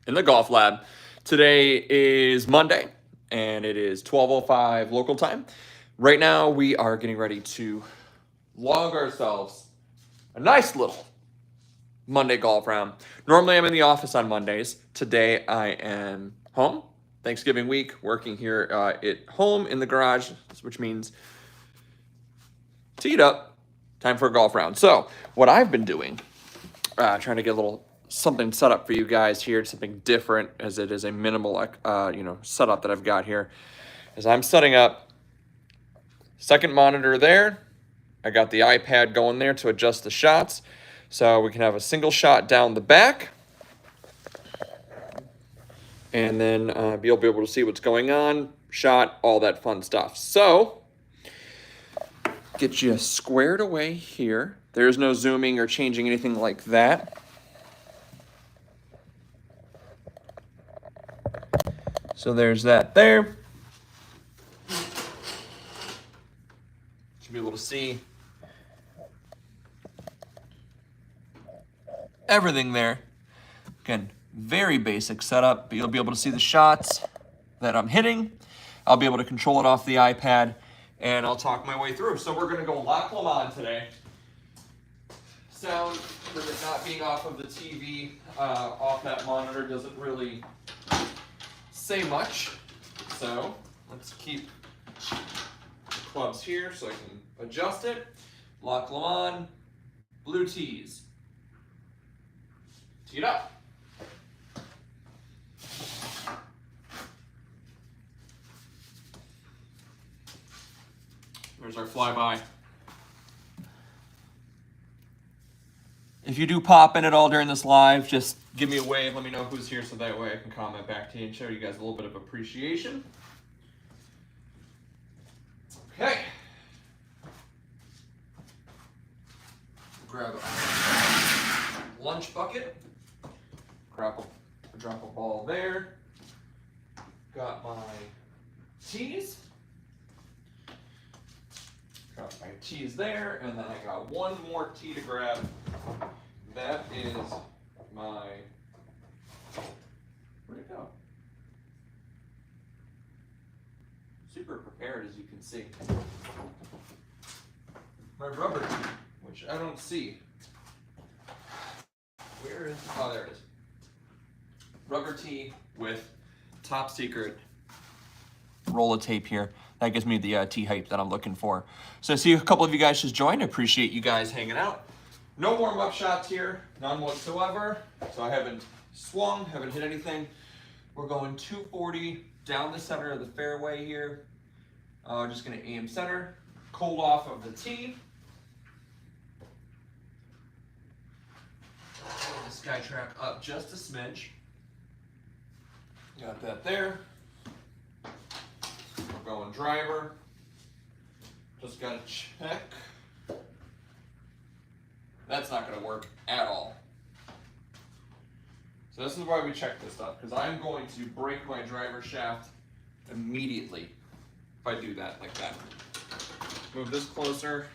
in the golf lab. Today is Monday, and it is 12:05 local time. Right now, we are getting ready to log ourselves a nice little Monday golf round. Normally, I'm in the office on Mondays. Today, I am home. Thanksgiving week, working here at home in the garage, which means teed up, time for a golf round. So, what I've been doing, trying to get a little something set up for you guys here, something different, as it is a minimal, setup that I've got here, is I'm setting up second monitor there. I got the iPad going there to adjust the shots, so we can have a single shot down the back, and then you'll be able to see what's going on, shot, all that fun stuff. So, get you squared away here. There's no zooming or changing anything like that. So there's that there. Should be able to see everything there. Again, very basic setup, but you'll be able to see the shots that I'm hitting. I'll be able to control it off the iPad, and I'll talk my way through. So we're gonna go Loch Lomond today. Sound, with it not being off of the TV, off that monitor, doesn't really say much. So let's keep the clubs here so I can adjust it. Loch Lomond, blue tees. Tee it up. There's our flyby. If you do pop in at all during this live, just give me a wave, let me know who's here, so that way I can comment back to you and show you guys a little bit of appreciation. Okay. Grab a lunch bucket. Drop a ball there. Got my tees. Got my tees there, and then I got one more tee to grab. That is my, where'd it go? Super prepared, as you can see. My rubber tee, which I don't see. Where is, oh, there it is. Rubber tee with top secret roll of tape here. That gives me the tee height that I'm looking for. So I see a couple of you guys just joined. I appreciate you guys hanging out. No warm-up shots here, none whatsoever. So I haven't swung, haven't hit anything. We're going 240 down the center of the fairway here. Just gonna aim center, cold off of the tee. Pull the SkyTrack up just a smidge. Got that there. We're going driver. Just gotta check. That's not gonna work at all. So this is why we check this stuff, because I'm going to break my driver shaft immediately if I do that like that. Move this closer.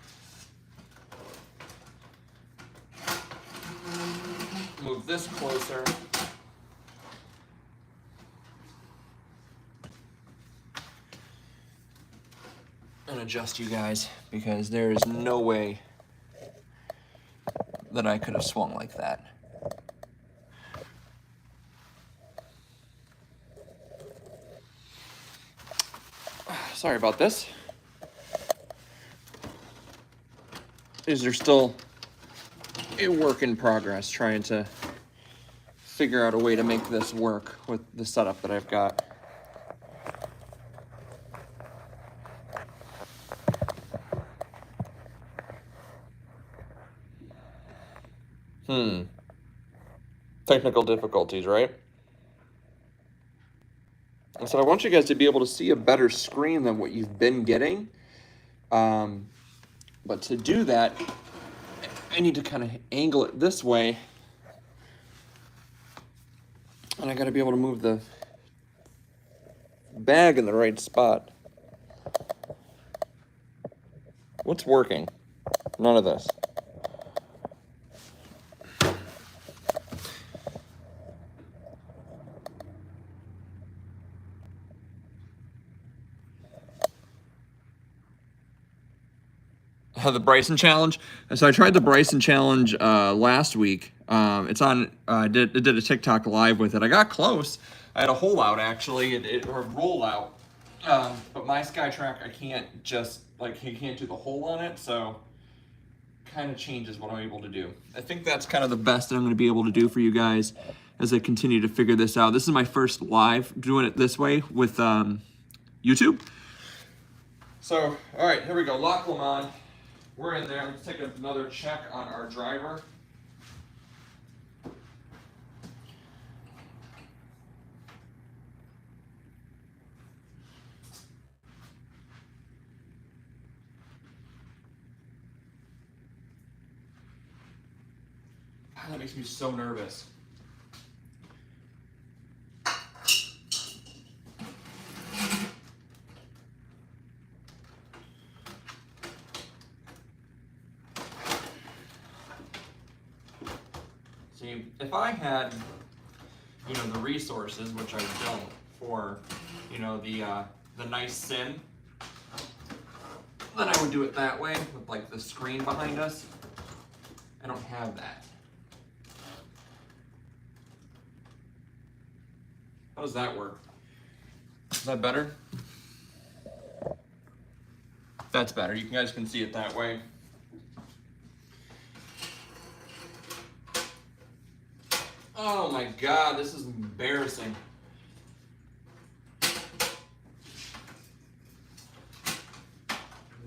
Move this closer. And adjust you guys, because there is no way that I could have swung like that. Sorry about this. Is there still a work in progress, trying to figure out a way to make this work with the setup that I've got. Technical difficulties, right? And so I want you guys to be able to see a better screen than what you've been getting. But to do that, I need to kind of angle it this way. And I got to be able to move the bag in the right spot. What's working? None of this. the Bryson challenge. And so I tried the Bryson challenge last week. It's on. I did a TikTok live with it. I got close. I had a hole out actually, or a roll out. But my SkyTrack, I can't just you can't do the hole on it, so kind of changes what I'm able to do. I think that's kind of the best that I'm going to be able to do for you guys as I continue to figure this out. This is my first live doing it this way with YouTube. So, all right, here we go. Loch Lomond. We're in there. Let's take another check on our driver. That makes me so nervous. See, if I had, the resources, which I don't, for, the nice sim, then I would do it that way with like the screen behind us. I don't have that. How does that work? Is that better? That's better. You guys can see it that way. Oh my God, this is embarrassing.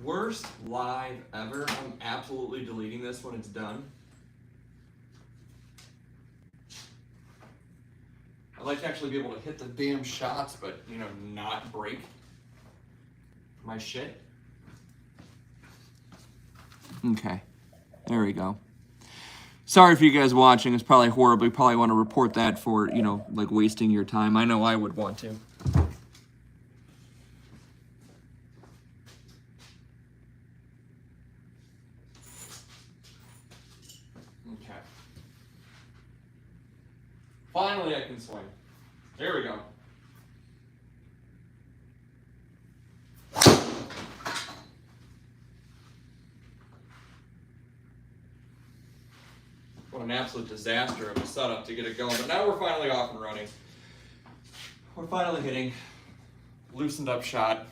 Worst live ever. I'm absolutely deleting this when it's done. I'd like to actually be able to hit the damn shots, but, not break my shit. Okay, there we go. Sorry for you guys watching. It's probably horrible. You probably want to report that for, wasting your time. I know I would want to. Okay. Finally, I can swing. There we go. What an absolute disaster of a setup to get it going. But now we're finally off and running. We're finally hitting. Loosened up shot.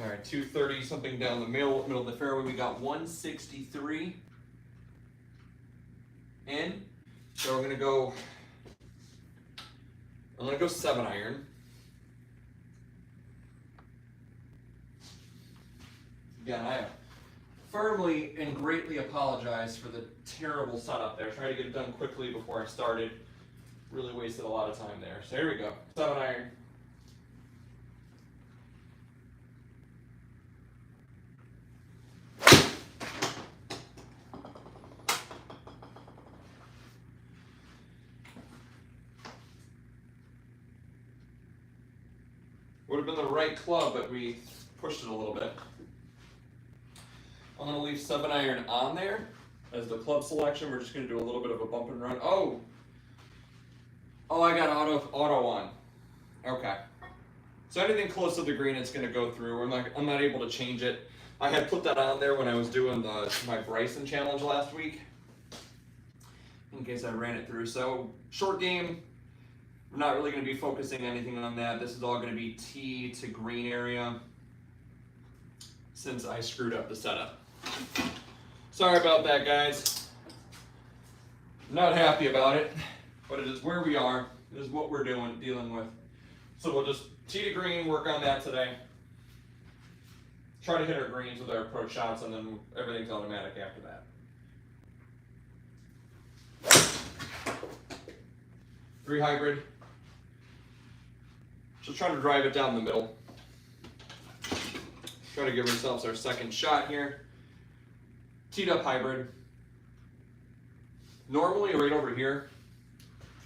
All right, 230 something down the middle of the fairway. We got 163 in. So I'm gonna go 7-iron. Again, I firmly and greatly apologize for the terrible setup there. Trying to get it done quickly before I started. Really wasted a lot of time there. So here we go, 7-iron. Would have been the right club, but we pushed it a little bit. I'm going to leave 7-iron on there as the club selection. We're just going to do a little bit of a bump and run. Oh, I got auto on. Okay. So anything close to the green, it's going to go through. I'm not able to change it. I had put that on there when I was doing my Bryson challenge last week, in case I ran it through. So short game. We're not really going to be focusing anything on that. This is all going to be tee to green area since I screwed up the setup. Sorry about that, guys. Not happy about it, but it is where we are. It is what we're dealing with. So we'll just tee to green, work on that today. Try to hit our greens with our approach shots, and then everything's automatic after that. 3 hybrid. Just trying to drive it down the middle. Try to give ourselves our second shot here. Teed up hybrid. Normally right over here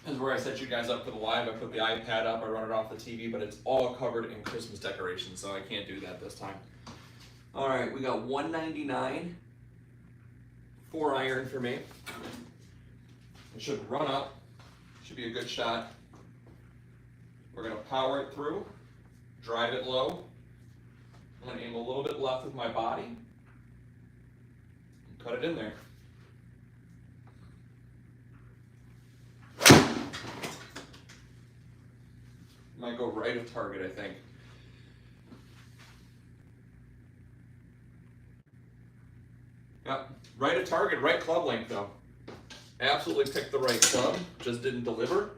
is where I set you guys up for the live. I put the iPad up, I run it off the TV, but it's all covered in Christmas decorations, so I can't do that this time. All right, we got 199. 4-iron for me. It should run up. Should be a good shot. We're going to power it through, drive it low. I'm going to aim a little bit left with my body and cut it in there. Might go right of target, I think. Yep, right of target, right club length though. Absolutely picked the right club, just didn't deliver.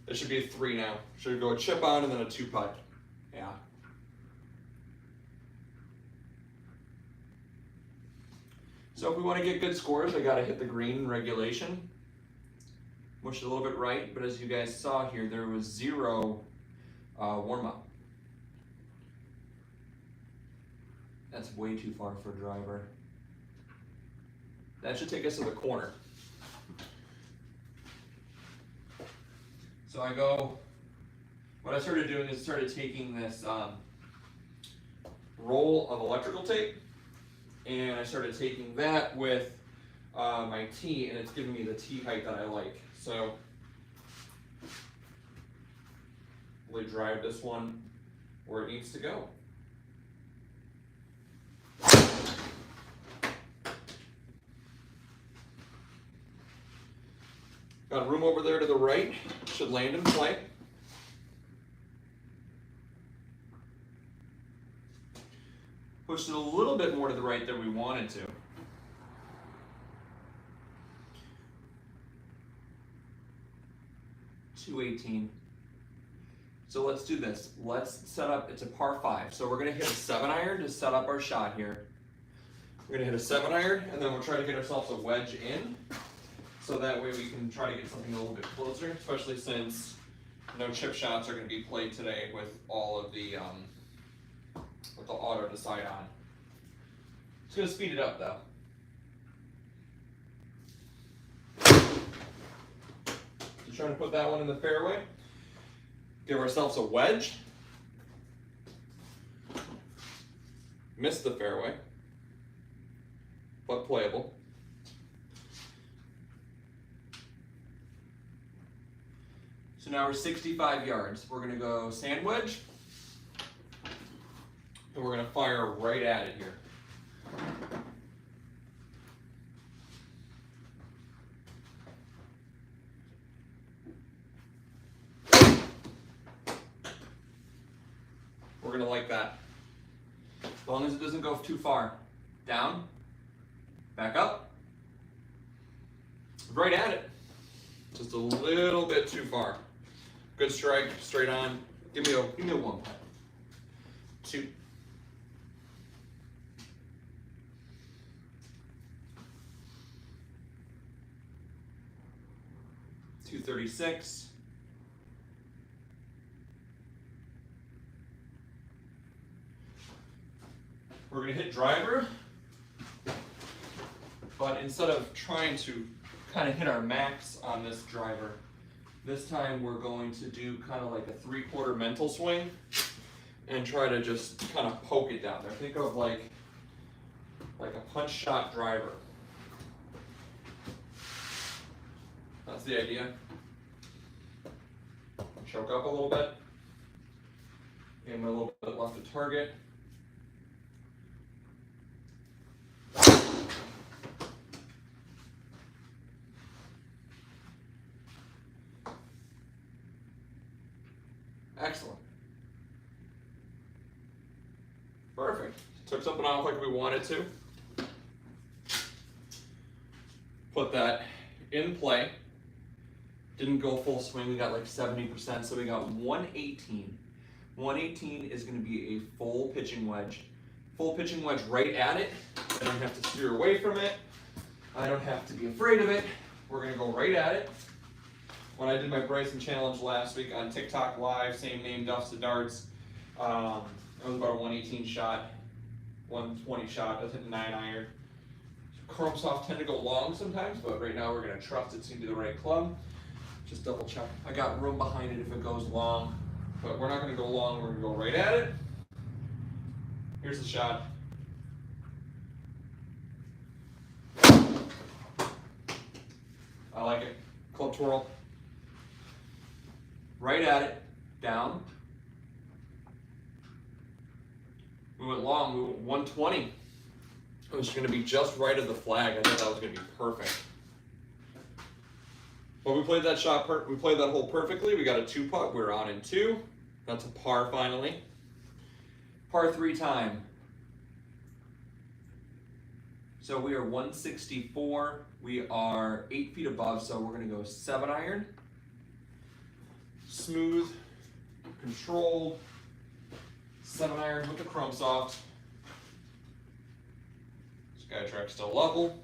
It should be a 3 now. Should go a chip on and then a 2-putt. Yeah. So if we want to get good scores, I got to hit the green in regulation. Pushed it a little bit right, but as you guys saw here, there was 0 warm-up. That's way too far for a driver. That should take us to the corner. So what I started doing is started taking this roll of electrical tape, and I started taking that with my tee, and it's giving me the tee height that I like. So really drive this one where it needs to go. Got room over there to the right, should land in play. Pushed it a little bit more to the right than we wanted to. .218. So let's do this. Let's set up, it's a par 5. So we're gonna hit a 7-iron to set up our shot here. We're gonna hit a 7-iron, and then we'll try to get ourselves a wedge in. So that way we can try to get something a little bit closer, especially since no chip shots are going to be played today with all of the with the auto decide on. It's going to speed it up though. Just trying to put that one in the fairway. Give ourselves a wedge. Miss the fairway, but playable. So now we're 65 yards. We're gonna go sand wedge, and we're gonna fire right at it here. We're gonna like that. As long as it doesn't go too far. Down, back up, right at it. Just a little bit too far. Good strike, straight on. Give me a 1 putt. 2. .236. We're gonna hit driver, but instead of trying to kind of hit our max on this driver, this time we're going to do kind of like a 3/4 mental swing and try to just kind of poke it down there. Think of like a punch shot driver. That's the idea. Choke up a little bit. Aim a little bit left of target. Excellent. Perfect. Took something off like we wanted to. Put that in play. Didn't go full swing. We got like 70%, so we got 118. 118 is going to be a full pitching wedge. Full pitching wedge right at it. I don't have to steer away from it. I don't have to be afraid of it. We're going to go right at it. When I did my Bryson challenge last week on TikTok Live, same name, Duffs to Darts, it was about a 118 shot, 120 shot. I was hitting 9-iron. Chrome soft tend to go long sometimes, but right now we're going to trust it's going to be the right club. Just double check. I got room behind it if it goes long, but we're not going to go long. We're going to go right at it. Here's the shot. I like it. Club twirl. Right at it. down. We went long, we went 120. It was going to be just right of the flag. I thought that was going to be perfect. But we played that shot, we played that hole perfectly. We got a 2 putt. We're on in 2. That's a par finally. Par 3 time. So we are 164. We are 8 feet above, so we're going to go 7 iron. Smooth, controlled, 7 iron with the chrome soft. Skytrack still level.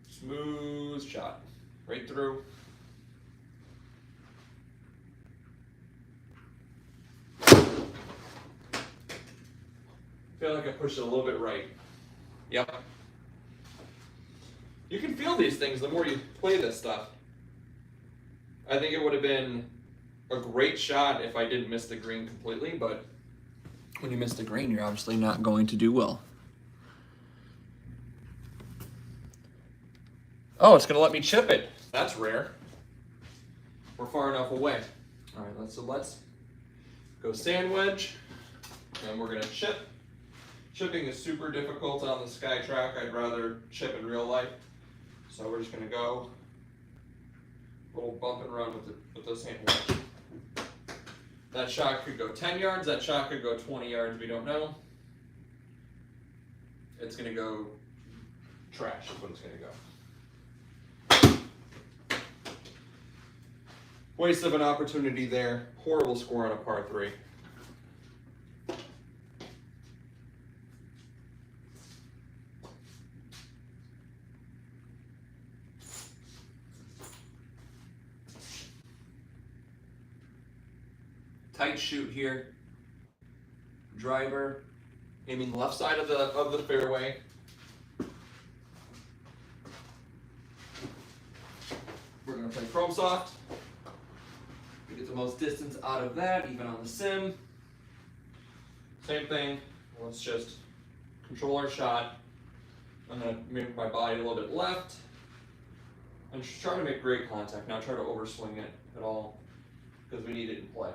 Smooth shot, right through. Feel like I pushed it a little bit right. Yep. You can feel these things the more you play this stuff. I think it would have been a great shot if I didn't miss the green completely, but when you miss the green, you're obviously not going to do well. Oh, it's gonna let me chip it. That's rare. We're far enough away. All right, let's go sand wedge, and we're gonna chip. Chipping is super difficult on the Skytrack. I'd rather chip in real life. So we're just gonna go a little bump and run with the sand wedge. That shot could go 10 yards, that shot could go 20 yards, we don't know. It's gonna go trash is what it's gonna go. Waste of an opportunity there. Horrible score on a par 3. Tight shoot here. Driver aiming left side of the fairway. We're gonna play chrome soft. We get the most distance out of that, even on the sim. Same thing. Let's just control our shot. I'm gonna move my body a little bit left. I'm just trying to make great contact, not try to overswing it at all, because we need it in play.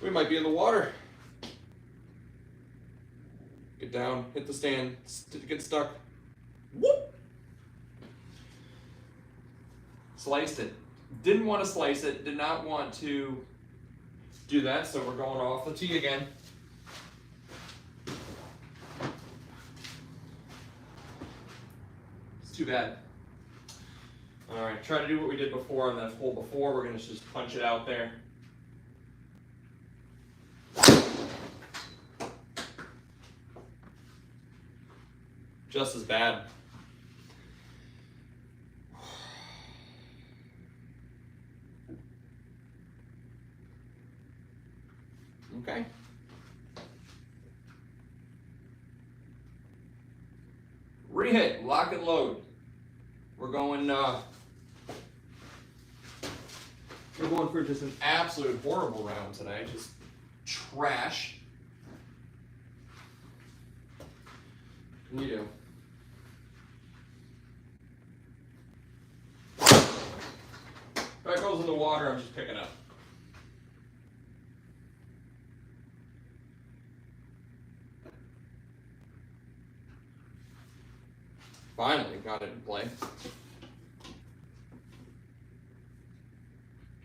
We might be in the water. Get down, hit the stand, get stuck. Whoop! Sliced it. Didn't want to slice it, did not want to do that, so we're going off the tee again. It's too bad. All right, try to do what we did before on that hole before. We're gonna just punch it out there. Just as bad. Okay. Rehit, lock and load. We're going for just an absolute horrible round today. Just trash. What can you do? If that goes in the water, I'm just picking up. Finally got it in play.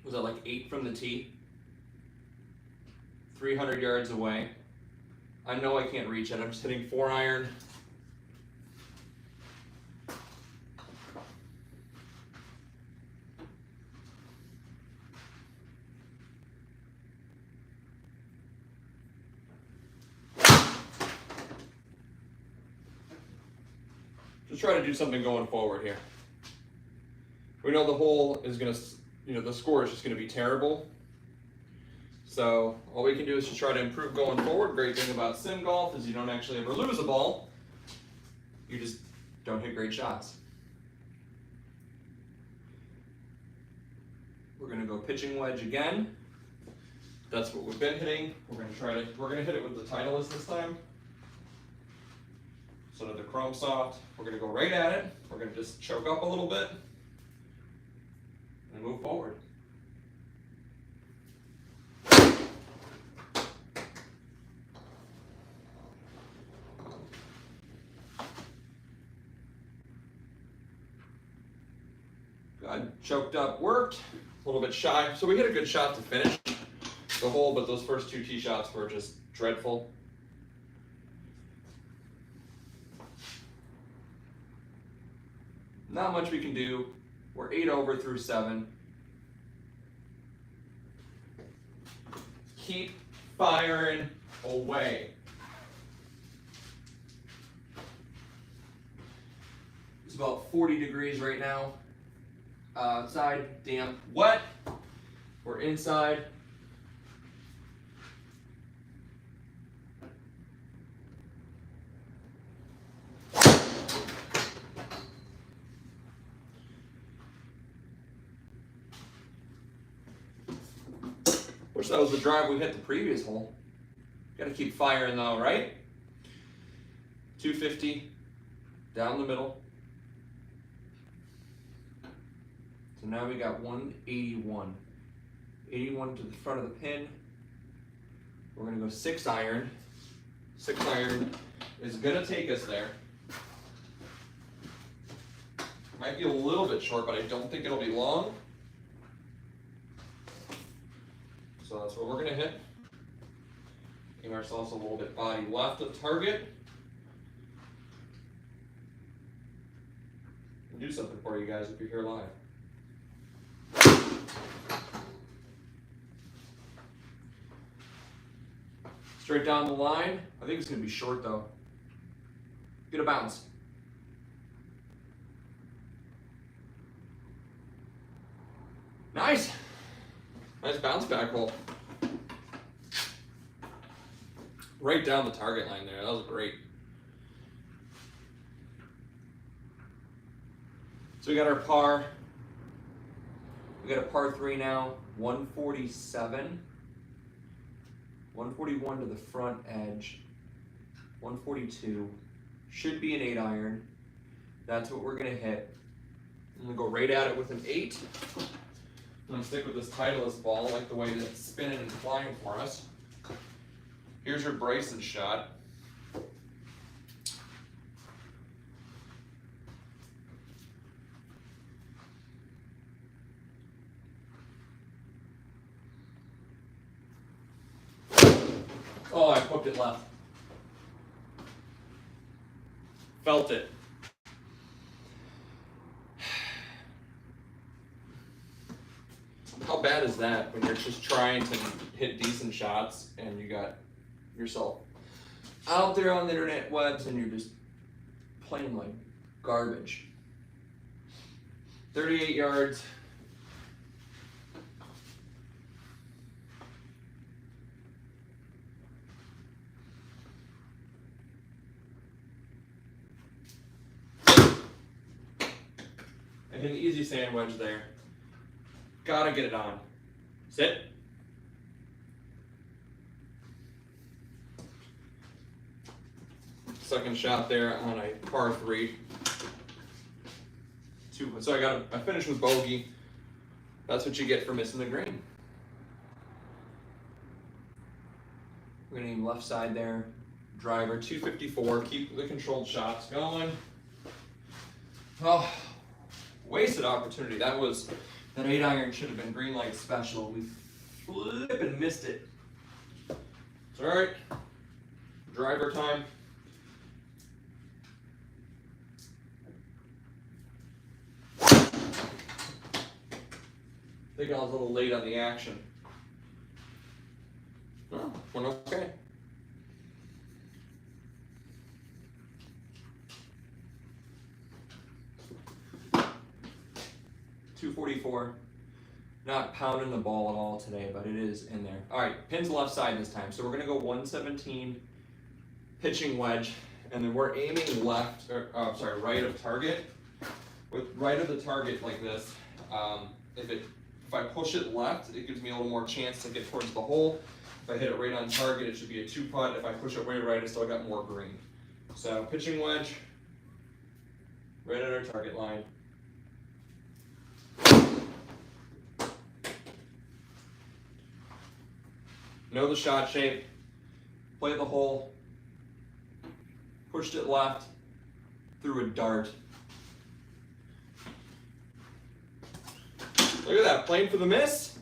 Was that like 8 from the tee? 300 yards away. I know I can't reach it. I'm just hitting 4 iron. Just try to do something going forward here. We know the hole is going to, the score is just going to be terrible. So all we can do is just try to improve going forward. Great thing about sim golf is you don't actually ever lose a ball. You just don't hit great shots. We're gonna go pitching wedge again. That's what we've been hitting. We're gonna hit it with the Titleist this time. So to the Chrome Soft, we're gonna go right at it. We're gonna just choke up a little bit and move forward. Good, choked up, worked, a little bit shy. So we hit a good shot to finish the hole, but those first 2 tee shots were just dreadful. Not much we can do. We're 8 over through 7. Keep firing away. It's about 40 degrees right now. Outside, damp, wet. We're inside. Wish that was the drive we hit the previous hole. Gotta keep firing though, right? 250 down the middle. So now we got 181. 81 to the front of the pin. We're gonna go 6 iron. 6 iron is gonna take us there. Might be a little bit short, but I don't think it'll be long. So that's what we're gonna hit. Aim ourselves a little bit body left of target. And do something for you guys if you're here live. Straight down the line. I think it's gonna be short though. Get a bounce. Nice. Nice bounce back hole. Right down the target line there. That was great. So we got our par. We got a par 3 now. 147. 141 to the front edge. 142. Should be an 8 iron. That's what we're gonna hit. I'm gonna go right at it with an 8. I'm gonna stick with this Titleist ball. I like the way that it's spinning and flying for us. Here's your Bryson shot. Oh, I hooked it left. Felt it. How bad is that when you're just trying to hit decent shots and you got yourself out there on the internet webs and you're just playing like garbage? 38 yards. I hit an easy sand wedge there. Gotta get it on. Sit. Second shot there on a par 3. So I finished with bogey. That's what you get for missing the green. We're gonna aim left side there. Driver 254. Keep the controlled shots going. Oh, wasted opportunity. That 8 iron should have been green light special. We flippin' missed it. It's all right. Driver time. I think I was a little late on the action. Oh, went okay. .244. Not pounding the ball at all today, but it is in there. All right, pin's left side this time. So we're gonna go 117 pitching wedge, and then we're aiming right of target. With right of the target like this, if it If I push it left, it gives me a little more chance to get towards the hole. If I hit it right on target, it should be a 2-putt. If I push it way right, I still got more green. So pitching wedge, right at our target line. Know the shot shape, play the hole, pushed it left, threw a dart. Look at that, playing for the miss.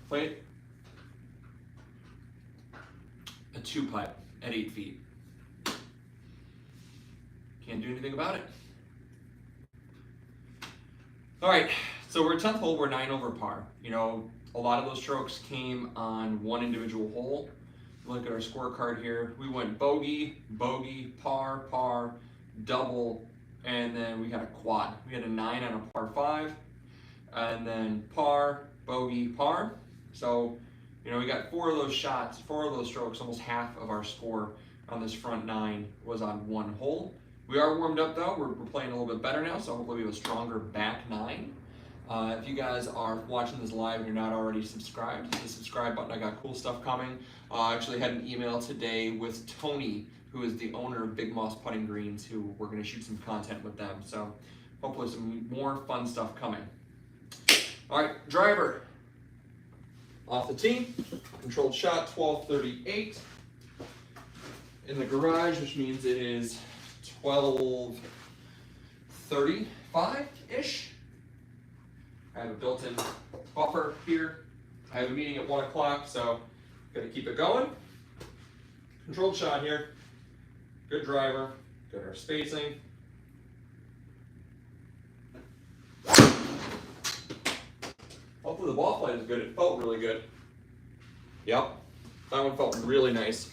Played a 2-putt at 8 feet. Can't do anything about it. All right, so we're 10th hole, we're 9 over par. You know, a lot of those strokes came on one individual hole. Look at our scorecard here. We went bogey, bogey, par, par, double, and then we had a quad. We had a 9 on a par 5, and then par, bogey, par. So, you know, we got 4 of those shots, 4 of those strokes, almost half of our score on this front 9 was on one hole. We are warmed up though, we're playing a little bit better now, so hopefully we have a stronger back 9. If you guys are watching this live and you're not already subscribed, hit the subscribe button. I got cool stuff coming. I actually had an email today with Tony, who is the owner of Big Moss Putting Greens, who we're going to shoot some content with them. So hopefully some more fun stuff coming. All right, driver. Off the tee, controlled shot, 1238. In the garage, which means it is 1235-ish. I have a built-in buffer here. I have a meeting at 1 o'clock, so gotta keep it going. Controlled shot here. Good driver, good our spacing. Hopefully the ball flight is good. It felt really good. Yep, that one felt really nice.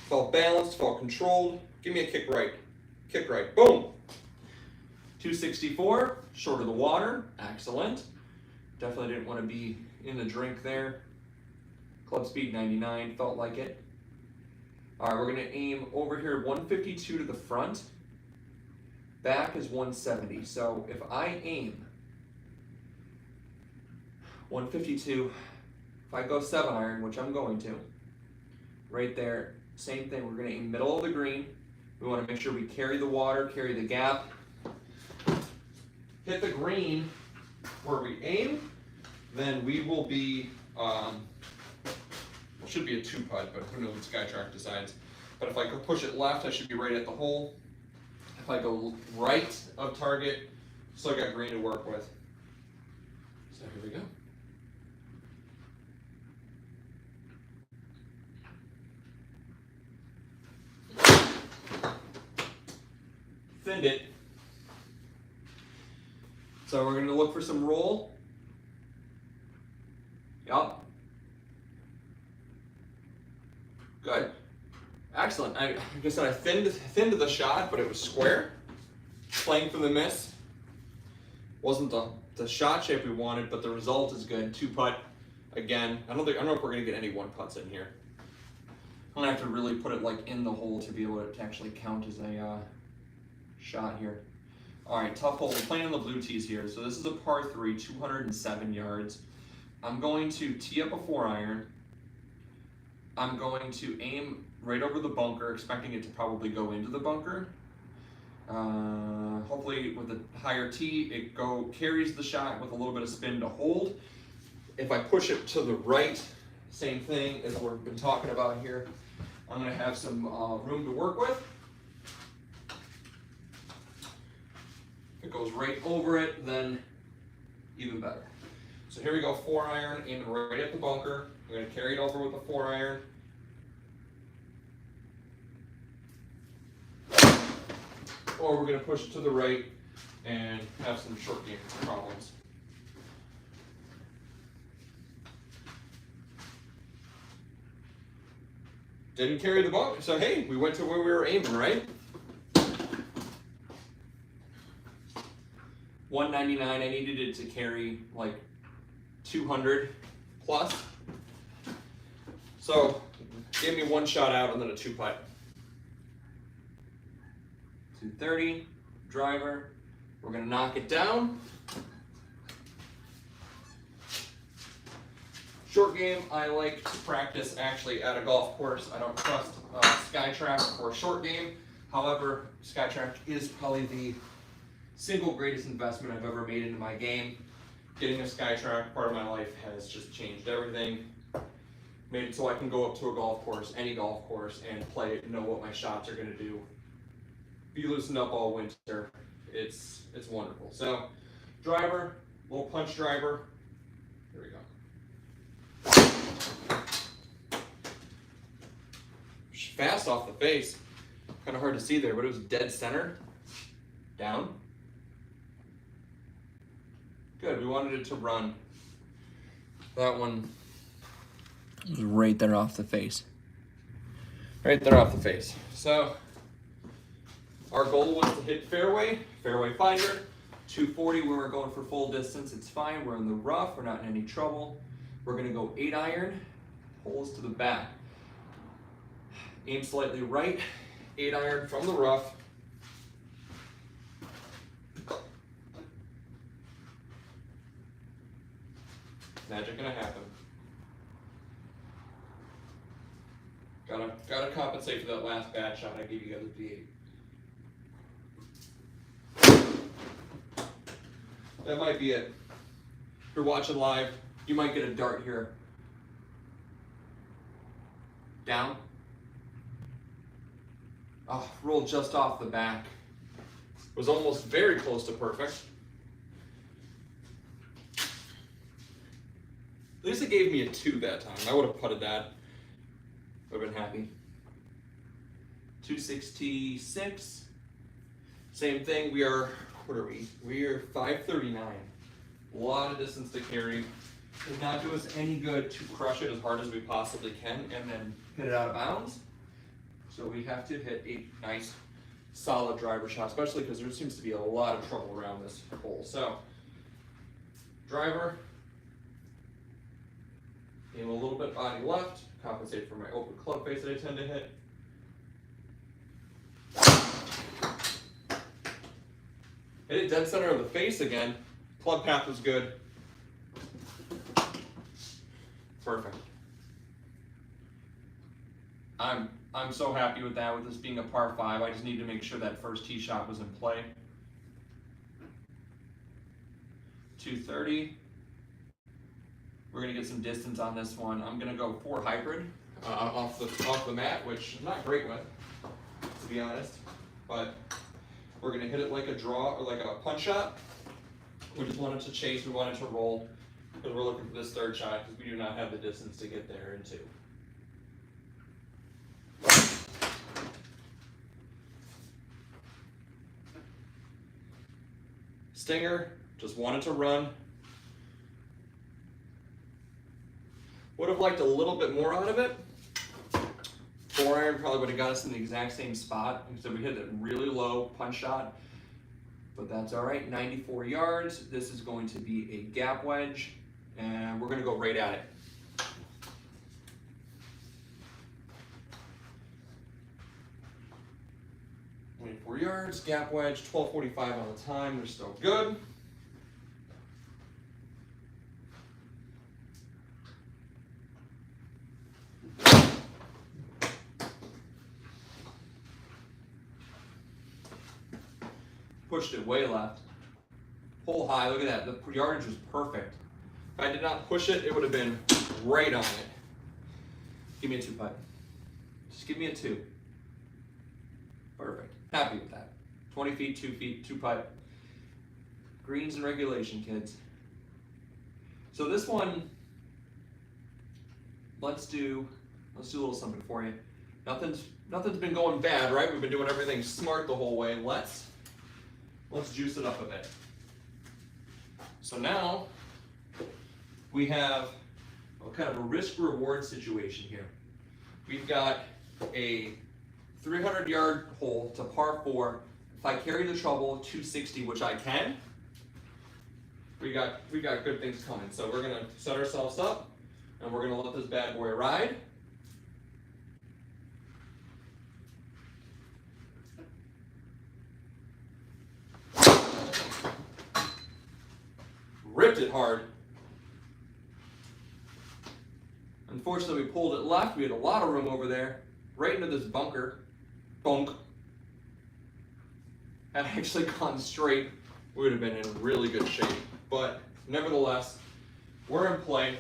Felt balanced, felt controlled. Give me a kick right. Kick right, boom. 264, short of the water, excellent. Definitely didn't want to be in the drink there. Club speed 99, felt like it. All right, we're gonna aim over here, 152 to the front. Back is 170, so if I aim 152, if I go 7-iron, which I'm going to, right there, same thing, we're gonna aim middle of the green. We wanna make sure we carry the water, carry the gap, hit the green where we aim, then we will be, it should be a 2-putt, but who knows what Skytrack decides. But if I go push it left, I should be right at the hole. If I go right of target, still got green to work with. So here we go. Thinned it. So we're going to look for some roll. Yup. Good. Excellent. Like I said, I thinned the shot, but it was square. Playing for the miss. Wasn't the shot shape we wanted, but the result is good. 2-putt. Again, I don't know if we're going to get any 1-putts in here. I'm going to have to really put it like in the hole to be able to actually count as a shot here. All right, tough hole. We're playing on the blue tees here. So this is a par 3, 207 yards. I'm going to tee up a 4-iron. I'm going to aim right over the bunker, expecting it to probably go into the bunker. Hopefully with a higher tee, it carries the shot with a little bit of spin to hold. If I push it to the right, same thing as we've been talking about here. I'm going to have some room to work with. If it goes right over it, then even better. So here we go, 4-iron, aiming right at the bunker. I'm going to carry it over with the 4-iron. Or we're going to push it to the right and have some short game problems. Didn't carry the bunker, so hey, we went to where we were aiming, right? 199, I needed it to carry like 200 plus. So gave me 1 shot out and then a 2-putt. 230, driver. We're gonna knock it down. Short game, I like to practice actually at a golf course. I don't trust SkyTrack for a short game. However, SkyTrack is probably the single greatest investment I've ever made into my game. Getting a SkyTrack part of my life has just changed everything. Made it so I can go up to a golf course, any golf course, and play it and know what my shots are going to do. Be loosened up all winter. It's wonderful. So, driver, little punch driver. Here we go. Fast off the face. Kind of hard to see there, but it was dead center. Down. Good, we wanted it to run. That one was right there off the face. Right there off the face. So, our goal was to hit fairway finder. 240 when we're going for full distance, it's fine. We're in the rough, we're not in any trouble. We're gonna go 8 iron, holes to the back. Aim slightly right, 8 iron from the rough. Magic gonna happen. Gotta compensate for that last bad shot I gave you guys at the 8. That might be it. If you're watching live, you might get a dart here. Down. Oh, rolled just off the back. Was almost very close to perfect. At least it gave me a 2 that time. I would have putted that. Would have been happy. 266. Same thing. We are, what are we? We are 539. A lot of distance to carry. Does not do us any good to crush it as hard as we possibly can and then hit it out of bounds. So we have to hit a nice, solid driver shot, especially because there seems to be a lot of trouble around this hole. So, driver, aim a little bit body left, compensate for my open club face that I tend to hit. Hit it dead center of the face again. Club path was good. Perfect. I'm so happy with that, with this being a par 5. I just need to make sure that first tee shot was in play. 230. We're gonna get some distance on this one. I'm gonna go 4 hybrid off the mat, which I'm not great with, to be honest. But we're gonna hit it like a draw or like a punch shot. We just wanted to chase, we wanted to roll, because we're looking for this third shot because we do not have the distance to get there in 2. Stinger, just wanted to run. Would have liked a little bit more out of it. 4 iron probably would have got us in the exact same spot. So we hit a really low punch shot, but that's all right. 94 yards. This is going to be a gap wedge, and we're going to go right at it. Yards, gap wedge, 12:45 on the time. We're still good. Pushed it way left. Hole high, look at that. The yardage was perfect. If I did not push it, it would have been right on it. Give me a 2 putt. Just give me a 2. Perfect. Happy with that. 20 feet, 2 feet, 2 putt. Greens and regulation, kids. So this one, let's do a little something for you. Nothing's been going bad, right? We've been doing everything smart the whole way. Let's juice it up a bit. So now we have kind of a risk-reward situation here. We've got a 300-yard hole to par 4. If I carry the trouble 260, which I can, we got good things coming. So we're gonna set ourselves up, and we're gonna let this bad boy ride. Ripped it hard. Unfortunately, we pulled it left. We had a lot of room over there, right into this bunker. Bonk. Had actually gone straight, we would have been in really good shape. But nevertheless, we're in play.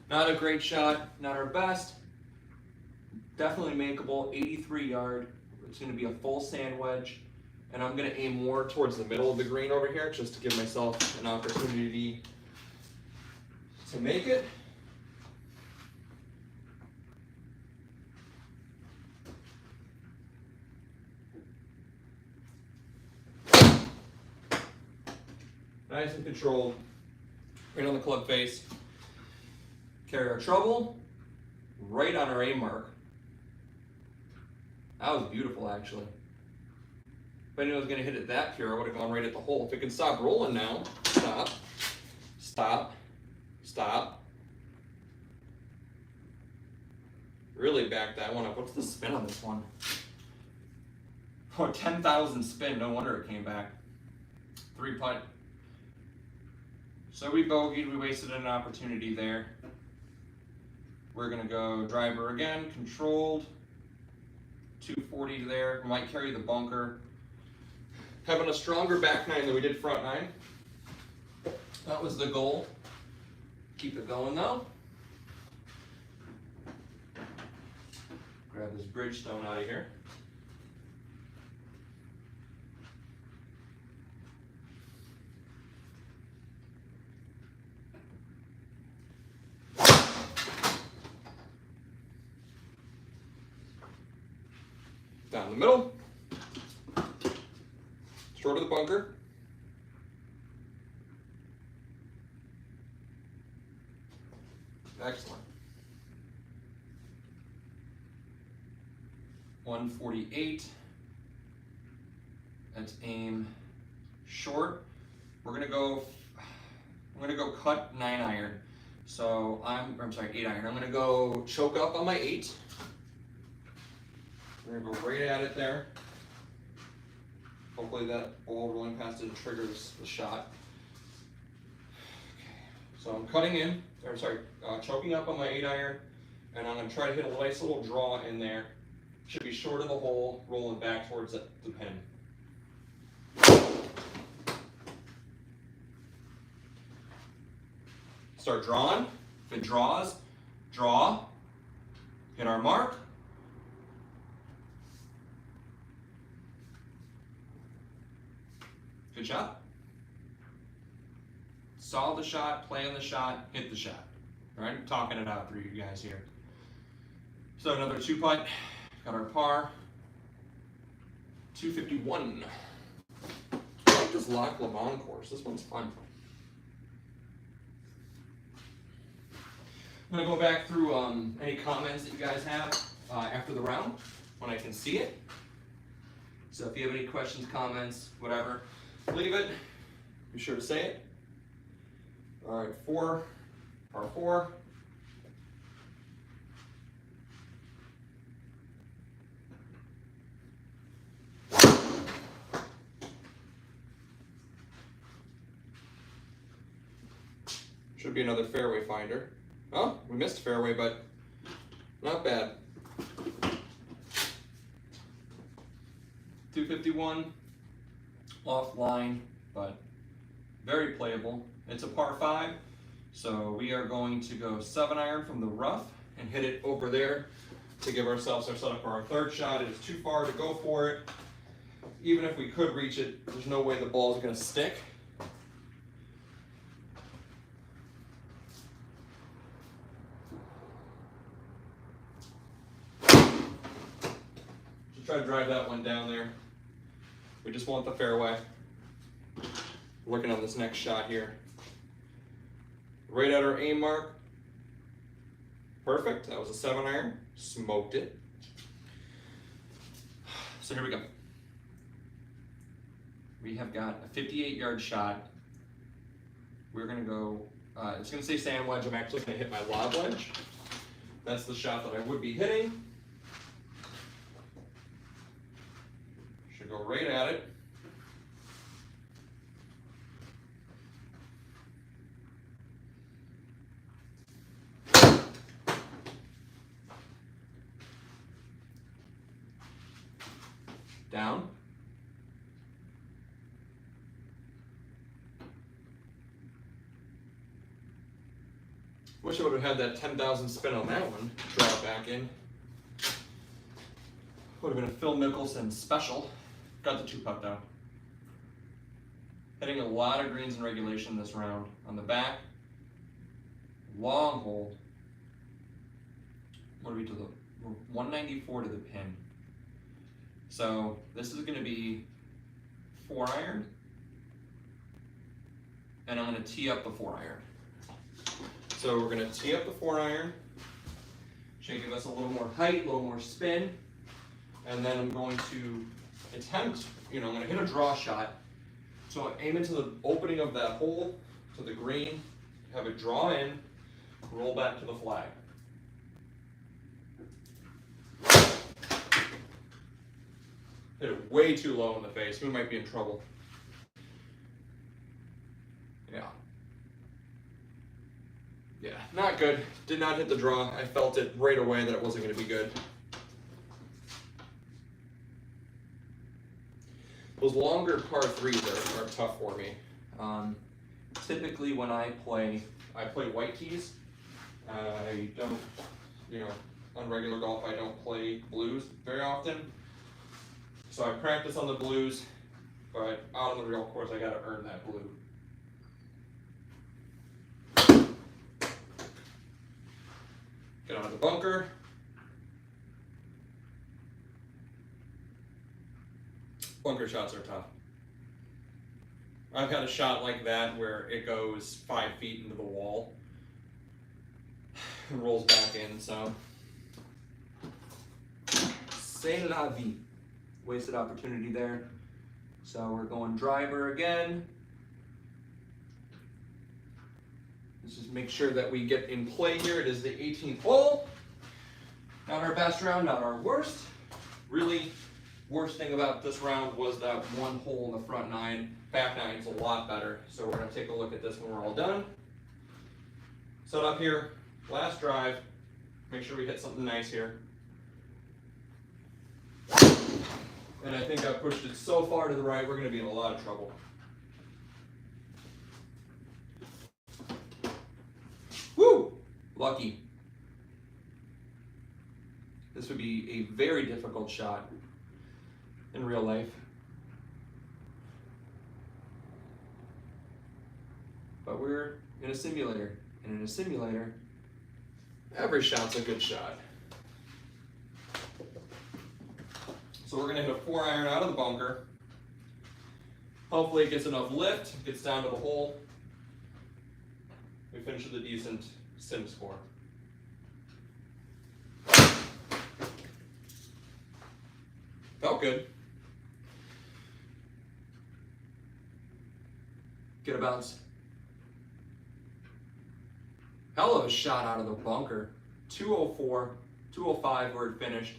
Not a great shot, not our best. Definitely makeable, 83 yard. It's going to be a full sand wedge. And I'm going to aim more towards the middle of the green over here just to give myself an opportunity to make it. Nice and controlled, right on the club face. Carry our treble, right on our aim mark. That was beautiful, actually. If I knew I was going to hit it that pure, I would have gone right at the hole. If it can stop rolling now, stop, stop, stop. Really back that one up. What's the spin on this one? Oh, 10,000 spin. No wonder it came back. 3-putt. So we bogeyed, we wasted an opportunity there. We're gonna go driver again, controlled. 240 there, might carry the bunker. Having a stronger back nine than we did front nine. That was the goal. Keep it going though. Grab this Bridgestone out of here. Down the middle, short of the bunker. Excellent. 148. Let's aim short. I'm gonna go cut 9-iron. So I'm sorry, 8-iron. I'm gonna go choke up on my 8. We're gonna go right at it there. Hopefully that ball rolling past it triggers the shot. Okay. So I'm cutting in, or sorry, choking up on my 8-iron, and I'm gonna try to hit a nice little draw in there. Should be short of the hole, rolling back towards the pin. Start drawing. If it draws, draw. Hit our mark. Good shot. Saw the shot, play on the shot, hit the shot. All right, I'm talking it out for you guys here. So another 2-putt. Got our par. 251. I like this Loch Lomond course. This one's fun. I'm gonna go back through any comments that you guys have after the round when I can see it. So if you have any questions, comments, whatever, leave it. Be sure to say it. All right, par 4. Should be another fairway finder. Oh, we missed fairway, but not bad. 251, offline, but very playable. It's a par 5, so we are going to go 7-iron from the rough and hit it over there to give ourselves our setup for our third shot. It is too far to go for it. Even if we could reach it, there's no way the ball is going to stick. Try to drive that one down there. We just want the fairway. Working on this next shot here. Right at our aim mark. Perfect. That was a 7-iron. Smoked it. So here we go. We have got a 58-yard shot. We're going to go, it's going to say sand wedge. I'm actually going to hit my lob wedge. That's the shot that I would be hitting. Go right at it. down. Wish I would have had that 10,000 spin on that one. Draw it back in. Would have been a Phil Mickelson special. Got the 2-putt though. Hitting a lot of greens in regulation this round. On the back, long hole. What are we to the 194 to the pin. So this is going to be 4-iron, and I'm going to tee up the 4-iron. So we're going to tee up the 4-iron. Should give us a little more height, a little more spin, and then I'm going to attempt. I'm going to hit a draw shot. So aim into the opening of that hole to the green, have it draw in, roll back to the flag. Hit it way too low in the face. We might be in trouble. Yeah, not good. Did not hit the draw. I felt it right away that it wasn't going to be good. Those longer par threes are tough for me. Typically when I play white tees. I don't, on regular golf I don't play blues very often. So I practice on the blues, but out on the real course I got to earn that blue. Get out of the bunker. Bunker shots are tough. I've had a shot like that where it goes 5 feet into the wall and rolls back in, so. C'est la vie. Wasted opportunity there. So we're going driver again. Let's just make sure that we get in play here. It is the 18th hole. Not our best round, not our worst. Really, worst thing about this round was that one hole in the front nine. Back nine's a lot better. So we're going to take a look at this when we're all done. Set up here, last drive. Make sure we hit something nice here. And I think I pushed it so far to the right, we're going to be in a lot of trouble. Woo! Lucky. This would be a very difficult shot in real life. But we're in a simulator, and in a simulator, every shot's a good shot. So we're gonna hit a 4-iron out of the bunker. Hopefully it gets enough lift, gets down to the hole. We finish with a decent sim score. Felt good. Get a bounce. Hell of a shot out of the bunker. 204, 205 where it finished.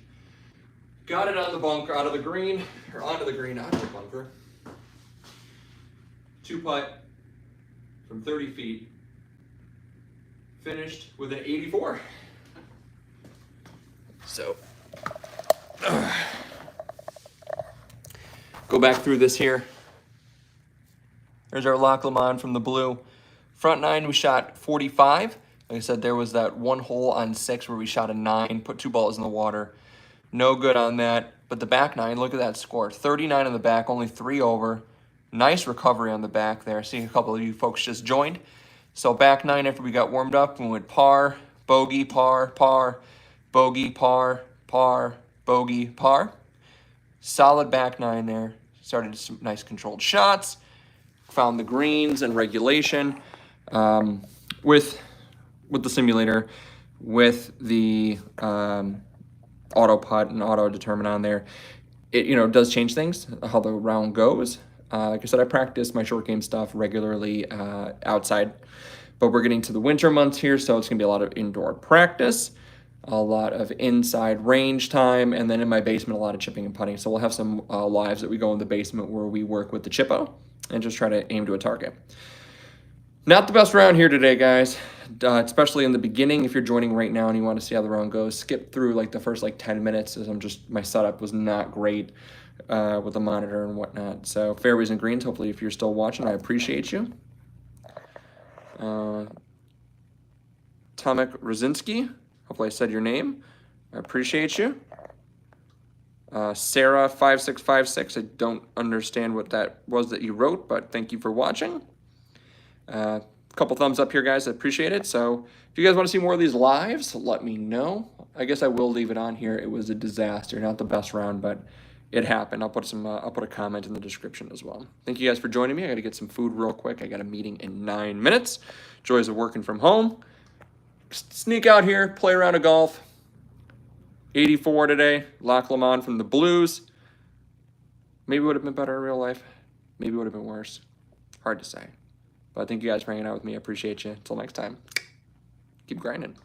Got it on the bunker, out of the green, or onto the green, out of the bunker. 2-putt from 30 feet. Finished with an 84. So, go back through this here. There's our Loch Lomond from the blue. Front nine, we shot 45. Like I said, there was that one hole on 6 where we shot a 9, put 2 balls in the water. No good on that. But the back nine, look at that score. 39 on the back, only 3 over. Nice recovery on the back there. Seeing a couple of you folks just joined. So back nine, after we got warmed up, we went par, bogey, par, par, bogey, par, par, bogey, par. Solid back nine there. Started some nice controlled shots. Found the greens and regulation with the simulator, with the auto putt and auto determine on there. It does change things, how the round goes. Like I said, I practice my short game stuff regularly outside, but we're getting to the winter months here, so it's gonna be a lot of indoor practice, a lot of inside range time, and then in my basement, a lot of chipping and putting. So we'll have some lives that we go in the basement where we work with the chippo and just try to aim to a target. Not the best round here today, guys, especially in the beginning. If you're joining right now and you want to see how the round goes, skip through like the first 10 minutes, as my setup was not great. with the monitor and whatnot. So fairways and greens, hopefully if you're still watching, I appreciate you. Tomek Rosinski, hopefully I said your name. I appreciate you. Sarah5656, I don't understand what that was that you wrote, but thank you for watching. Couple thumbs up here, guys. I appreciate it. So if you guys want to see more of these lives, let me know. I guess I will leave it on here. It was a disaster, not the best round, but it happened. I'll put a comment in the description as well. Thank you guys for joining me. I got to get some food real quick. I got a meeting in 9 minutes. Joys of working from home. Sneak out here, play around of golf. 84 today. Loch Lomond from the Blues. Maybe it would have been better in real life. Maybe it would have been worse. Hard to say. But thank you guys for hanging out with me. I appreciate you. Until next time, keep grinding.